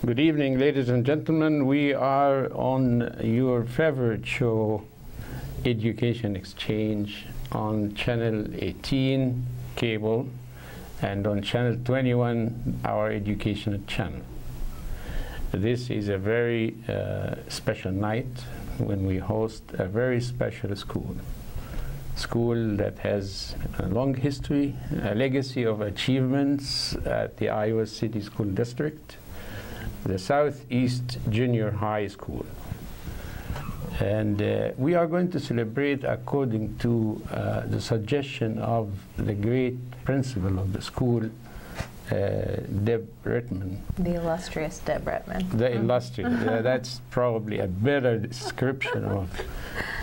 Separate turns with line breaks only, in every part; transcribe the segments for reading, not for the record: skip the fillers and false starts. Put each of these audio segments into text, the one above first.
Good evening, ladies and gentlemen. We are on your favorite show, Education Exchange, on Channel 18 cable and on Channel 21, our educational channel. This is a very special night when we host a very special school that has a long history, a legacy of achievements at the Iowa City School District, the Southeast Junior High School. And we are going to celebrate according to the suggestion of the great principal of the school, Deb Redman.
The illustrious Deb Redman.
The illustrious. That's probably a better description of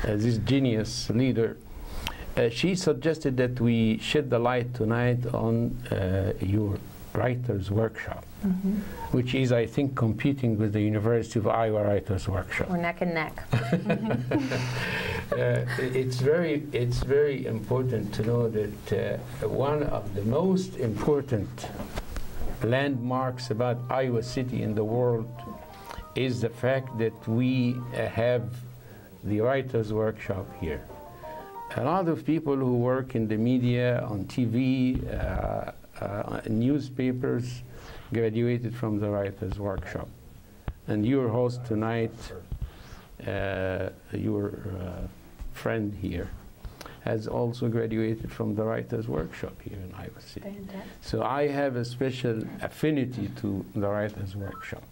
this genius leader. She suggested that we shed the light tonight on your writer's workshop, which is, I think, competing with the University of Iowa Writers Workshop.
We're neck and neck.
It's very important to know that one of the most important landmarks about Iowa City in the world is the fact that we have the Writers Workshop here. A lot of people who work in the media, on TV, newspapers, graduated from the Writers Workshop. And your host tonight, your friend here, has also graduated from the Writers Workshop here in Iowa City.
Fantastic.
So I have a special affinity to the Writers Workshop.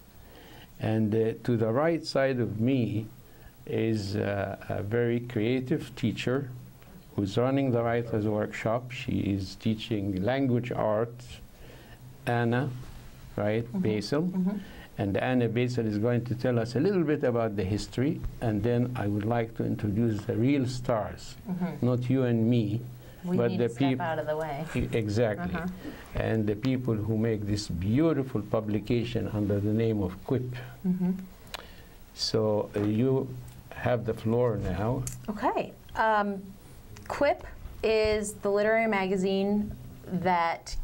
And to the right side of me is a very creative teacher who's running the Writers Workshop. She is teaching language arts, Anna, right, Basil. And Anna Basil is going to tell us a little bit about the history, and then I would like to introduce the real stars, not you and me, but the people.
Step out of the way.
Exactly. And the people who make this beautiful publication under the name of Quip. So you have the floor now.
Okay. Quip is the literary magazine that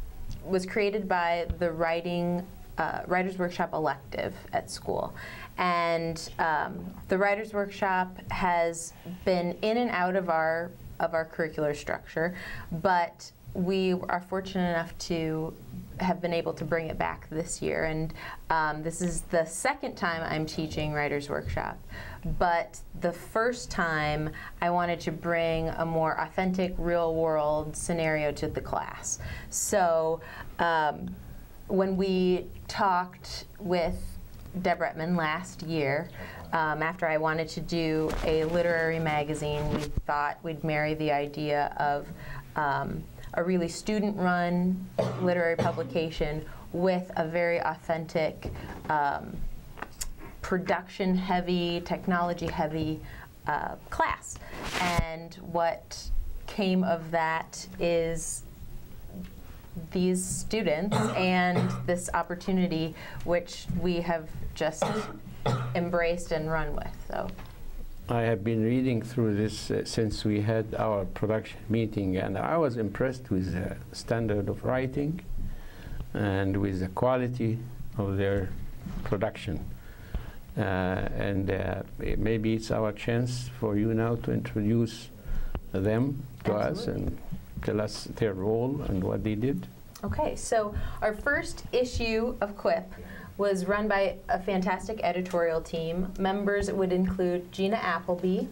was created by the Writers Workshop elective at school. And the Writers Workshop has been in and out of our curricular structure, but we are fortunate enough to have been able to bring it back this year. And this is the second time I'm teaching Writers Workshop. But the first time I wanted to bring a more authentic, real-world scenario to the class. So when we talked with Deb Redman last year, after I wanted to do a literary magazine, we thought we'd marry the idea of a really student-run literary publication with a very authentic, production-heavy, technology-heavy class. And what came of that is these students and this opportunity, which we have just embraced and run with. So
I have been reading through this since we had our production meeting, and I was impressed with the standard of writing and with the quality of their production. Maybe it's our chance for you now to introduce them to us and tell us their role and what they did.
Okay, so our first issue of Quip was run by a fantastic editorial team. Members would include Gina Appleby,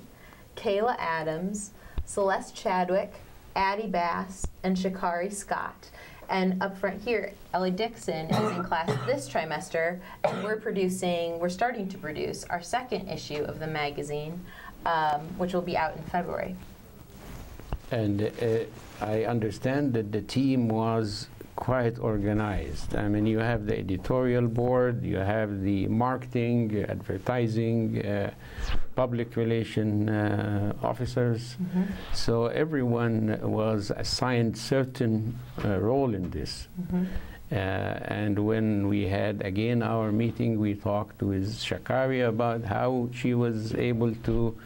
Kayla Adams, Celeste Chadwick, Addie Bass, and Shakari Scott. And up front here, Ellie Dixon is in class this trimester, and we're starting to produce our second issue of the magazine, which will be out in February.
And I understand that the team was quite organized. I mean, you have the editorial board, you have the marketing, advertising, public relation officers. So everyone was assigned certain role in this. And when we had again our meeting, we talked with Shakari about how she was able to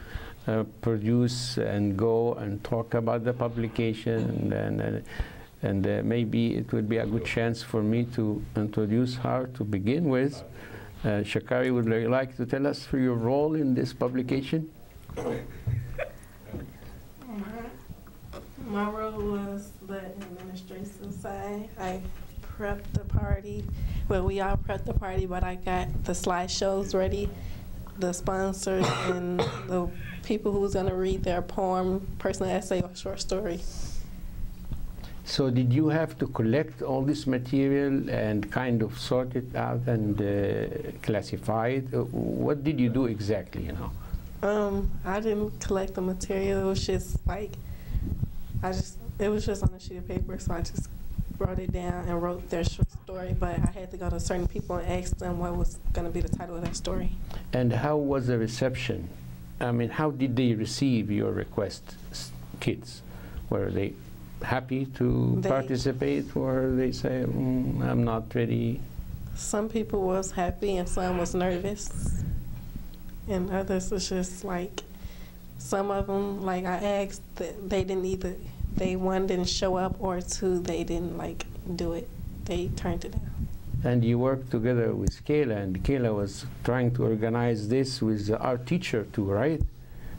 produce and go and talk about the publication, and maybe it would be a good chance for me to introduce her to begin with, Shakari, would you like to tell us your role in this publication?
My role was the administration side. I prepped the party. Well, we all prepped the party, but I got the slideshows ready, the sponsors, and the people who was going to read their poem, personal essay, or short story.
So did you have to collect all this material and kind of sort it out and classify it? What did you do exactly, you know?
I didn't collect the material. It was just like, it was just on a sheet of paper, so I just wrote it down and wrote their short story, but I had to go to certain people and ask them what was going to be the title of their story.
And how was the reception? I mean, how did they receive your request, kids? Were they happy to participate, or they say, I'm not ready? Some
people was happy and some was nervous. And others was just like, some of them, like I asked, they didn't either, one didn't show up, or two, they didn't like do it. They turned it down.
And you worked together with Kayla, and Kayla was trying to organize this with our teacher too, right?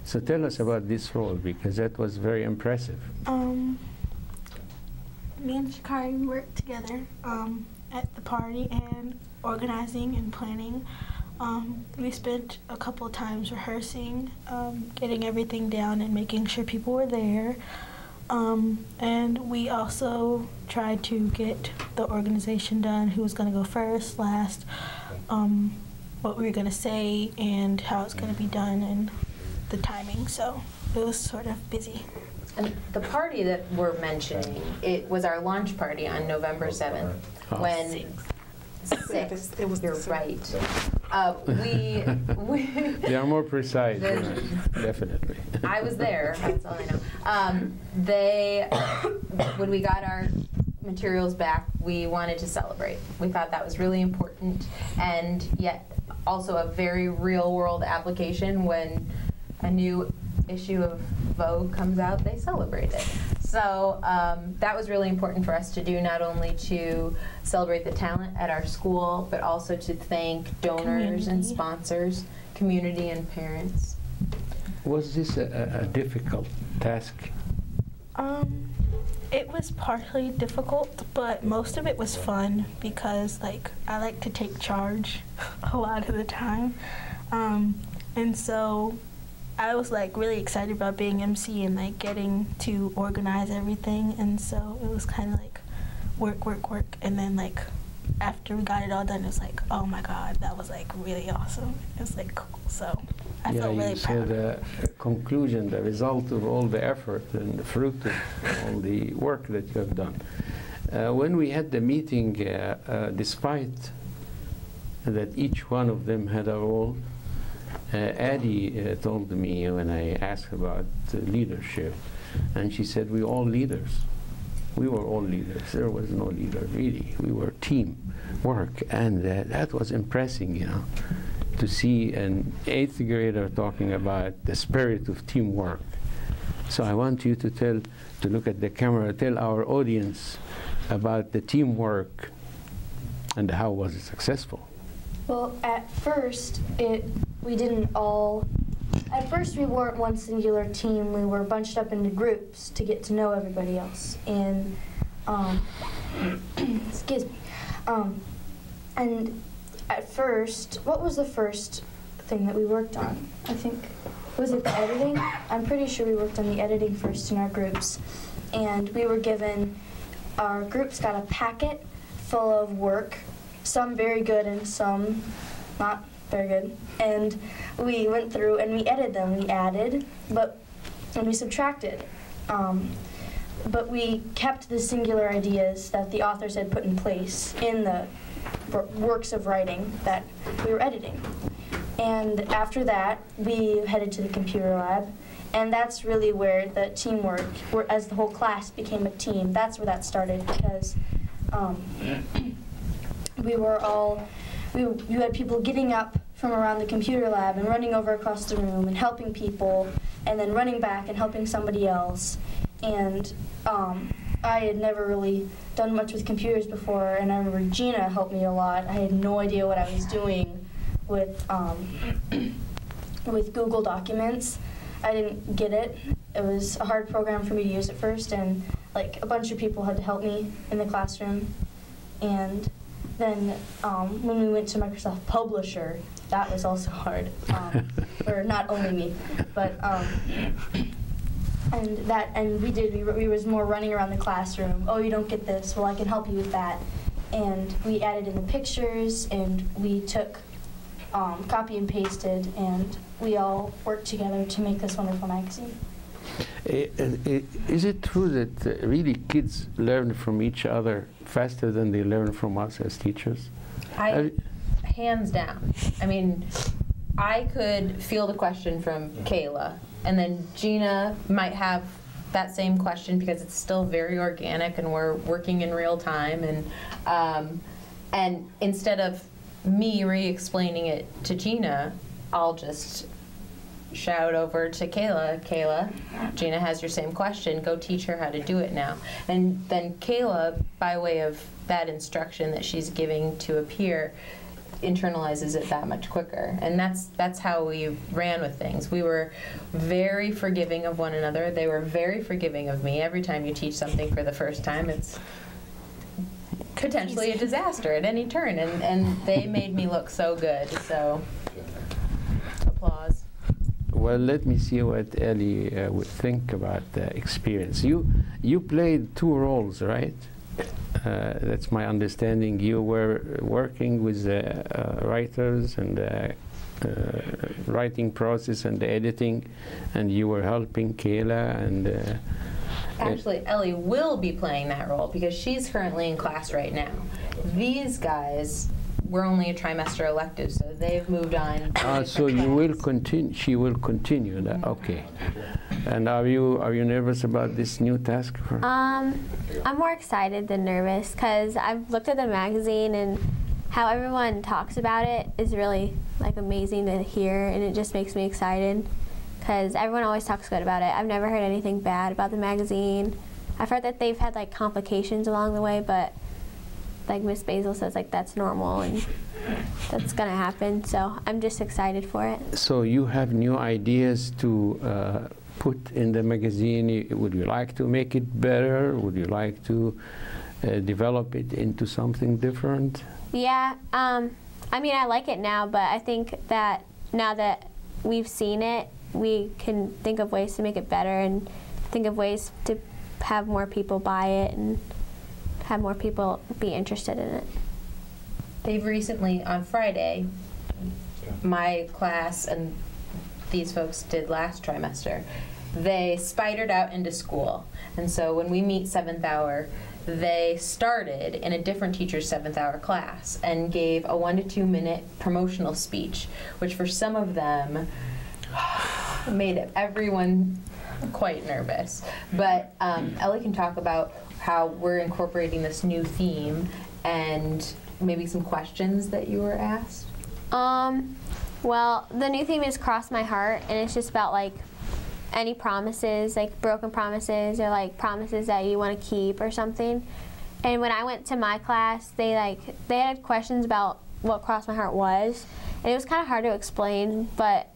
So tell us about this role, because that was very impressive.
Me and Shakari worked together at the party and organizing and planning. We spent a couple of times rehearsing, getting everything down and making sure people were there. And we also tried to get the organization done, who was going to go first, last, what we were going to say, and how it's going to be done, and the timing. So it was sort of busy.
And the party that we're mentioning, it was our launch party on November 7th.
Oh.
When 6th, it was you're right.
They are more precise, definitely.
I was there, that's all I know. When we got our materials back, we wanted to celebrate. We thought that was really important, and yet also a very real-world application. When a new issue of Vogue comes out, they celebrate it. So that was really important for us to do, not only to celebrate the talent at our school, but also to thank donors and sponsors, community and parents.
Was this a difficult task?
It was partly difficult, but most of it was fun, because I like to take charge a lot of the time. And so I was really excited about being MC and getting to organize everything, and so it was kind of work, and then after we got it all done, it was oh my God, that was really awesome. It was cool, so I felt really proud.
Yeah, you saw the conclusion, the result of all the effort and the fruit of all the work that you have done. When we had the meeting, despite that each one of them had a role, Addie told me when I asked about leadership, and she said, we're all leaders. We were all leaders. There was no leader, really. We were team work, and that was impressive, to see an 8th grader talking about the spirit of teamwork. So I want you to look at the camera, tell our audience about the teamwork and how was it successful.
Well, at first we weren't one singular team. We were bunched up into groups to get to know everybody else. And excuse me. And at first, what was the first thing that we worked on? I think, was it the editing? I'm pretty sure we worked on the editing first in our groups. And we were given, our groups got a packet full of work, some very good and some not very good. And we went through and we edited them. We added, and we subtracted. But we kept the singular ideas that the authors had put in place in the works of writing that we were editing. And after that, we headed to the computer lab. And that's really where the teamwork, as the whole class became a team, that's where that started, because you had people getting up from around the computer lab and running over across the room and helping people, and then running back and helping somebody else. And I had never really done much with computers before, and I remember Gina helped me a lot. I had no idea what I was doing with with Google Documents. I didn't get it. It was a hard program for me to use at first, and like a bunch of people had to help me in the classroom. And then when we went to Microsoft Publisher, that was also hard. Or not only me, but and we was more running around the classroom. Oh, you don't get this. Well, I can help you with that. And we added in the pictures, and we took copy and pasted, and we all worked together to make this wonderful magazine.
Is it true that really kids learn from each other faster than they learn from us as teachers?
Hands down. I mean, I could field a question from Kayla, and then Gina might have that same question because it's still very organic and we're working in real time, and instead of me re-explaining it to Gina, I'll just shout over to Kayla, Kayla, Gina has your same question, go teach her how to do it now. And then Kayla, by way of that instruction that she's giving to a peer, internalizes it that much quicker. And that's how we ran with things. We were very forgiving of one another. They were very forgiving of me. Every time you teach something for the first time, it's potentially a disaster at any turn, and they made me look so good, so applause.
Well, let me see what Ellie would think about the experience. You played 2 roles, right? That's my understanding. You were working with writers and the writing process and the editing, and you were helping Kayla and
Actually, Ellie will be playing that role because she's currently in class right now. These guys were only a trimester elective, so they've moved on.
So you will continue. She will continue that. Okay. And are you nervous about this new task?
I'm more excited than nervous because I've looked at the magazine, and how everyone talks about it is really like amazing to hear, and it just makes me excited. Because everyone always talks good about it. I've never heard anything bad about the magazine. I've heard that they've had like complications along the way, but like Miss Basil says, like that's normal and that's gonna happen. So I'm just excited for it.
So you have new ideas to put in the magazine. Would you like to make it better? Would you like to develop it into something different?
Yeah, I mean I like it now, but I think that now that we've seen it, we can think of ways to make it better and think of ways to have more people buy it and have more people be interested in it.
They've recently, on Friday, my class and these folks did last trimester, they spidered out into school. And so when we meet 7th hour, they started in a different teacher's 7th hour class and gave a 1 to 2 minute promotional speech, which for some of them made everyone quite nervous. But Ellie can talk about how we're incorporating this new theme and maybe some questions that you were asked.
Well, the new theme is Cross My Heart, and it's just about like any promises, like broken promises or like promises that you want to keep or something. And when I went to my class, they had questions about what Cross My Heart was, and it was kind of hard to explain, but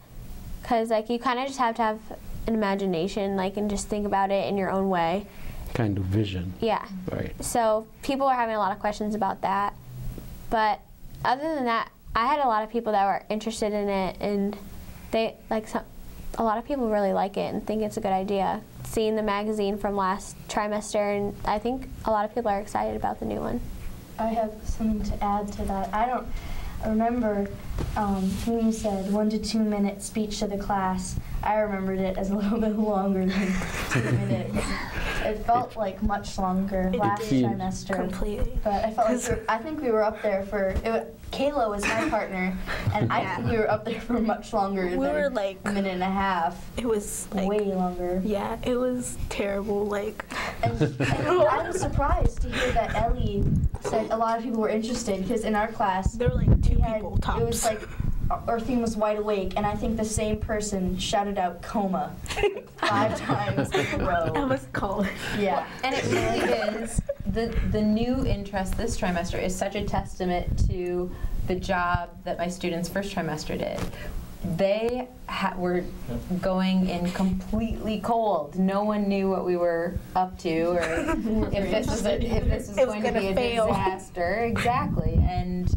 because like you kind of just have to have an imagination, like, and just think about it in your own way.
Kind of vision.
Yeah. Right. So people were having a lot of questions about that, but other than that, I had a lot of people that were interested in it, and they a lot of people really like it and think it's a good idea. Seeing the magazine from last trimester, and I think a lot of people are excited about the new one.
I have something to add to that. I remember when you said 1 to 2 minute speech to the class, I remembered it as a little bit longer than 2 minutes. It felt like much longer last trimester.
Completely.
But I felt like I think we were up there for, Kayla was my partner, and I think we were up there for much longer than
were like
a minute and a half.
It was like,
way longer.
Yeah, it was terrible. Like,
and I was surprised to hear that Ellie said a lot of people were interested, because in our class
there were like 2 people tops.
It was like our theme was Wide Awake, and I think the same person shouted out coma like 5 times in a row.
That was college.
Yeah.
And it really is, the new interest this trimester is such a testament to the job that my students first trimester did. They were going in completely cold. No one knew what we were up to, or if this was going to be a disaster. Exactly, and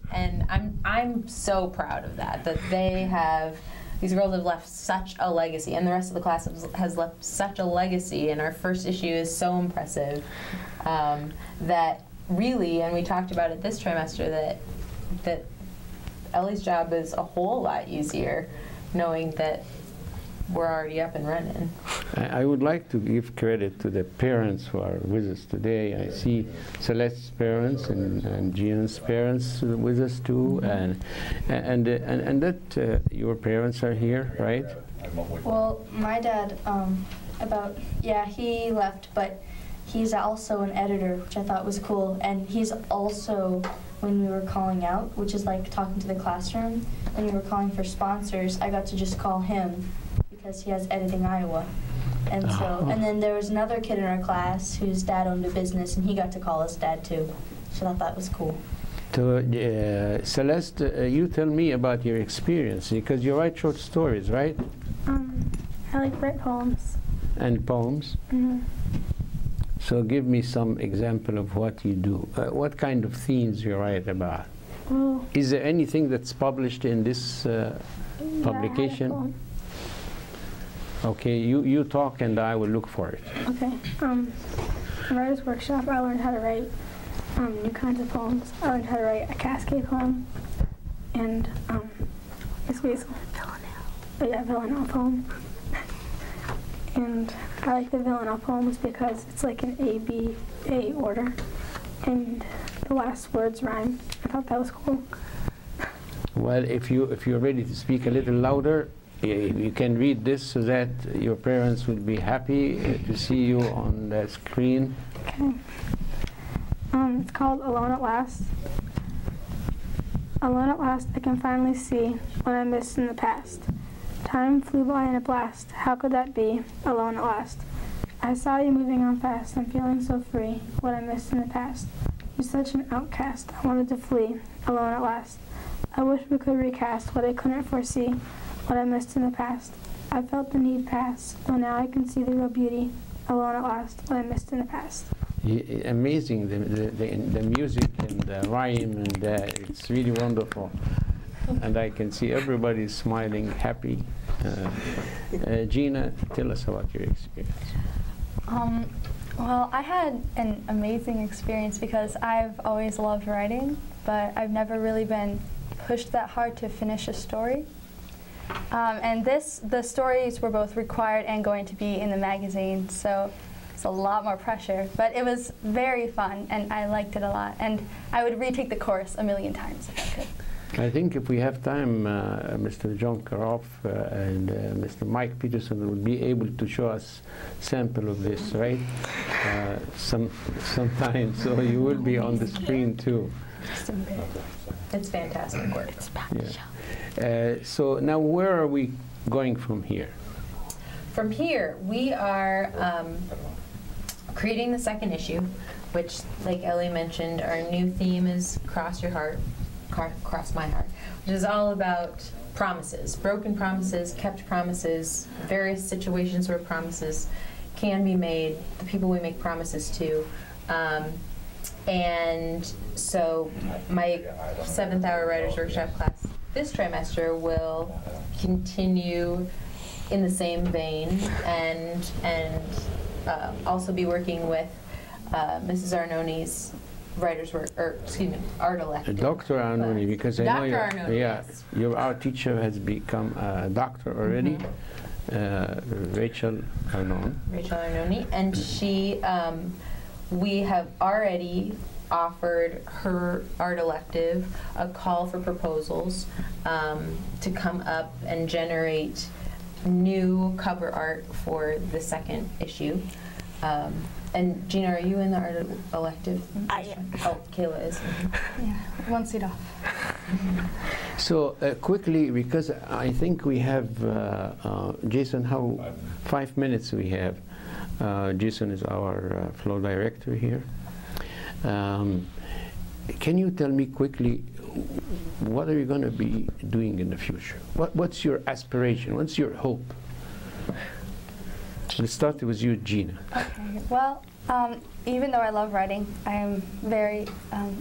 I'm so proud of that. That they have, these girls have left such a legacy, and the rest of the class has left such a legacy. And our first issue is so impressive that really, and we talked about it this trimester, that Ellie's job is a whole lot easier knowing that we're already up and running.
I would like to give credit to the parents who are with us today. I see Celeste's parents and Gina's parents with us too, and that your parents are here, right?
Well, my dad, he left, but he's also an editor, which I thought was cool, and he's also, when we were calling out, which is like talking to the classroom, when we were calling for sponsors, I got to just call him because he has Editing Iowa. And and then there was another kid in our class whose dad owned a business, and he got to call us dad too. So I thought that was cool.
So, Celeste, you tell me about your experience, because you write short stories, right?
I like to write poems.
And poems?
Mm-hmm.
So give me some example of what you do. What kind of themes you write about?
Well,
is there anything that's published in this publication?
I had a poem.
Okay, you talk and I will look for it.
Okay. In Writer's Workshop, I learned how to write new kinds of poems. I learned how to write a cascade poem, and basically it's a villanelle poem. And I like the villanelle poems because it's like an A-B-A order, and the last words rhyme. I thought that was cool.
Well, if you're ready to speak a little louder, you can read this so that your parents will be happy to see you on the screen.
Okay. It's called Alone at Last. Alone at last, I can finally see what I missed in the past. Time flew by in a blast. How could that be? Alone at last. I saw you moving on fast. I'm feeling so free. What I missed in the past. You're such an outcast. I wanted to flee. Alone at last. I wish we could recast what I couldn't foresee. What I missed in the past. I felt the need pass. Though now I can see the real beauty. Alone at last. What I missed in the past.
Amazing, the music and the rhyme, and it's really wonderful. And I can see everybody smiling, happy. Gina, tell us about your experience.
Well, I had an amazing experience because I've always loved writing, but I've never really been pushed that hard to finish a story. And the stories were both required and going to be in the magazine, so it's a lot more pressure. But it was very fun, and I liked it a lot. And I would retake the course a million times if I could.
I think if we have time, Mr. John Karoff and Mr. Mike Peterson will be able to show us sample of this, right? Sometime, so you will be on the screen too.
It's fantastic work.
Yeah. So now where are we going from here?
From here, we are creating the second issue, which, like Ellie mentioned, our new theme is Cross Your Heart. Cross My Heart, which is all about promises, broken promises, kept promises, various situations where promises can be made, the people we make promises to. And so my 7th hour Writers Workshop class this trimester will continue in the same vein and also be working with Mrs. Arnoni's art elective.
Dr. Arnoni, because I know
Arnoni,
your art teacher has become a doctor already, Rachel Arnone.
Rachel Arnoni, and she, we have already offered her art elective a call for proposals to come up and generate new cover art for the second issue. And Gina, are you in the art elective?
I am.
Oh, Kayla is.
Yeah, one seat off.
So quickly, because I think we have, Jason, how 5 minutes we have. Jason is our flow director here. Can you tell me quickly what are you going to be doing in the future? What's your aspiration? What's your hope? Let's start with you, Gina.
Okay. Well, even though I love writing, I am very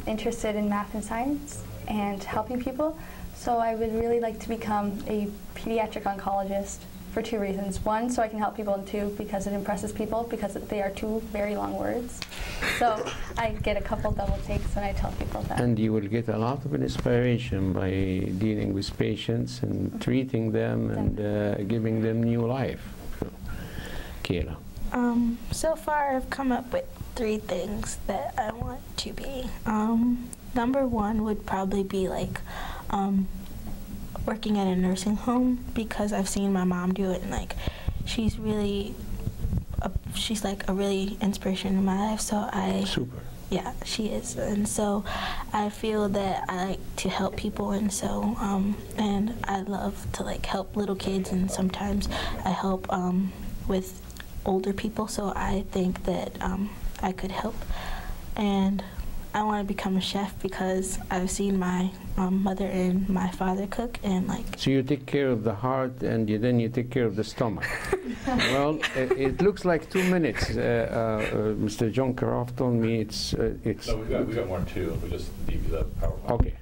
interested in math and science and helping people. So I would really like to become a pediatric oncologist for 2 reasons. 1, so I can help people, and 2, because it impresses people, because they are 2 very long words. So I get a couple double takes when I tell people that.
And you will get a lot of inspiration by dealing with patients and treating them and giving them new life. So, Kayla.
So far I've come up with 3 things that I want to be. Number 1 would probably be like working at a nursing home, because I've seen my mom do it, and like she's like a really inspiration in my life. So
Super.
Yeah, she is, and so I feel that I like to help people, and so and I love to like help little kids, and sometimes I help with older people. So I think that I could help, and I want to become a chef because I've seen my mother and my father cook, and like.
So you take care of the heart, and then you take care of the stomach. Well, it looks like 2 minutes. Mr. John Karoff told me it's.
No, we got more too. We just need the PowerPoint.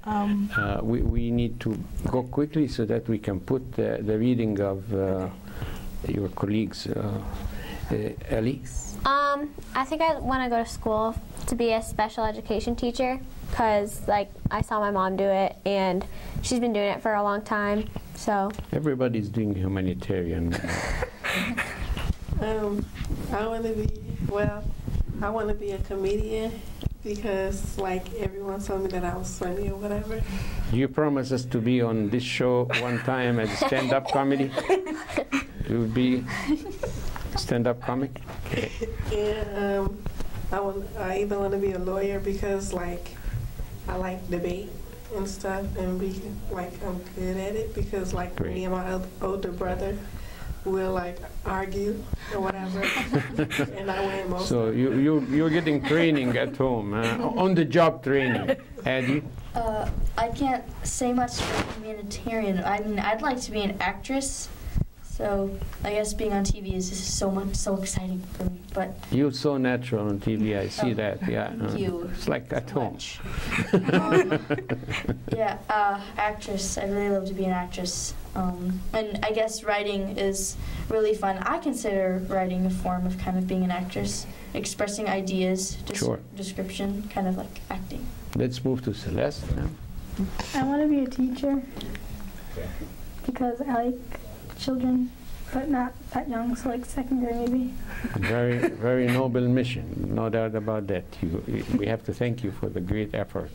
Okay. We need to go quickly so that we can put the reading of your colleagues. Ellie?
I think I want to go to school to be a special education teacher, because like I saw my mom do it, and she's been doing it for a long time. So
Everybody's doing humanitarian.
I want to be a comedian, because like everyone told me that I was funny or whatever.
You promise us to be on this show one time as stand-up comedy? You would be stand-up comic? Okay.
And I either want to be a lawyer, because like I like debate and stuff, and be like I'm good at it, because like
Great.
me and my older brother will like argue or whatever, and I win most.
So you're getting training at home, on-the-job training. Eddie?
I can't say much for humanitarian. I mean, I'd like to be an actress. So I guess being on TV is just so exciting for me. But
You're so natural on TV, I see that, yeah.
thank you
It's like at home.
much. Yeah, actress. I really love to be an actress. And I guess writing is really fun. I consider writing a form of kind of being an actress, expressing ideas,
Sure.
description, kind of like acting.
Let's move to Celeste now.
I want to be a teacher because I like children, but not that young, so like 2nd grade maybe.
Very, very noble mission, no doubt about that. We have to thank you for the great effort,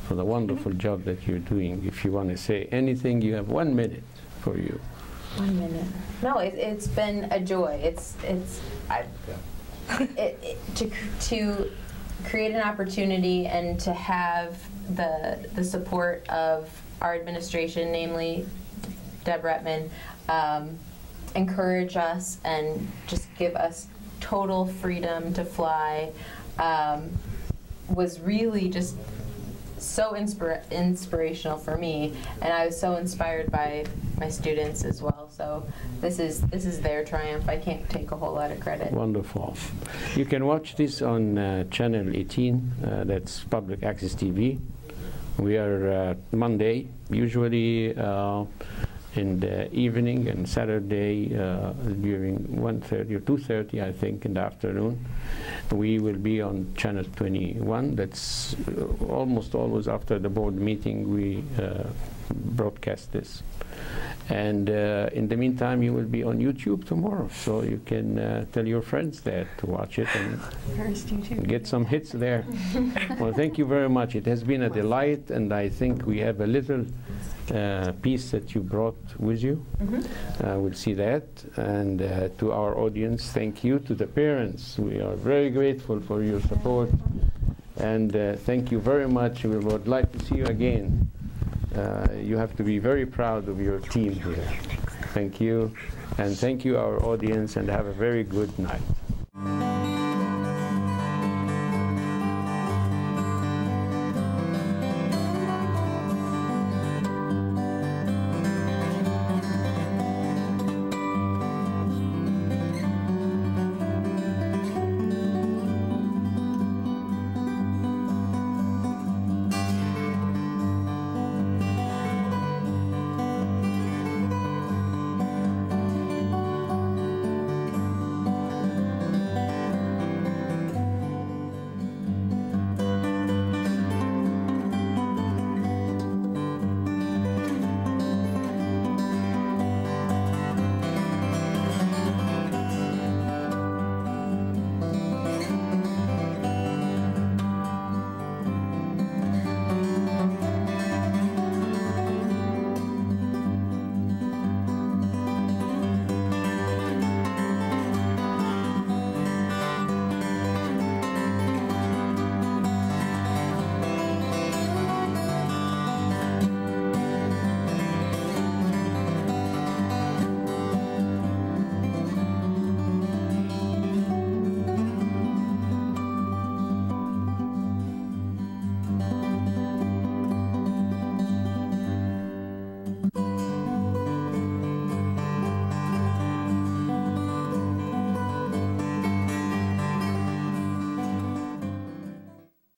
for the wonderful job that you're doing. If you want to say anything, you have 1 minute for you.
1 minute. No, it's been a joy. To create an opportunity and to have the support of our administration, namely Deb Rettman, encourage us and just give us total freedom to fly, was really just so inspirational for me, and I was so inspired by my students as well. So this is their triumph. I can't take a whole lot of credit.
Wonderful. You can watch this on channel 18, that's public access TV. We are Monday, usually in the evening, and Saturday during 1:30 or 2:30, I think, in the afternoon. We will be on channel 21. That's almost always after the board meeting we broadcast this. And in the meantime, you will be on YouTube tomorrow, so you can tell your friends there to watch it and get some hits there. Well, thank you very much. It has been a delight, and I think we have a little piece that you brought with you. We'll see that. And to our audience, thank you. To the parents, we are very grateful for your support. And thank you very much. We would like to see you again. You have to be very proud of your team here. Thank you. And thank you, our audience, and have a very good night.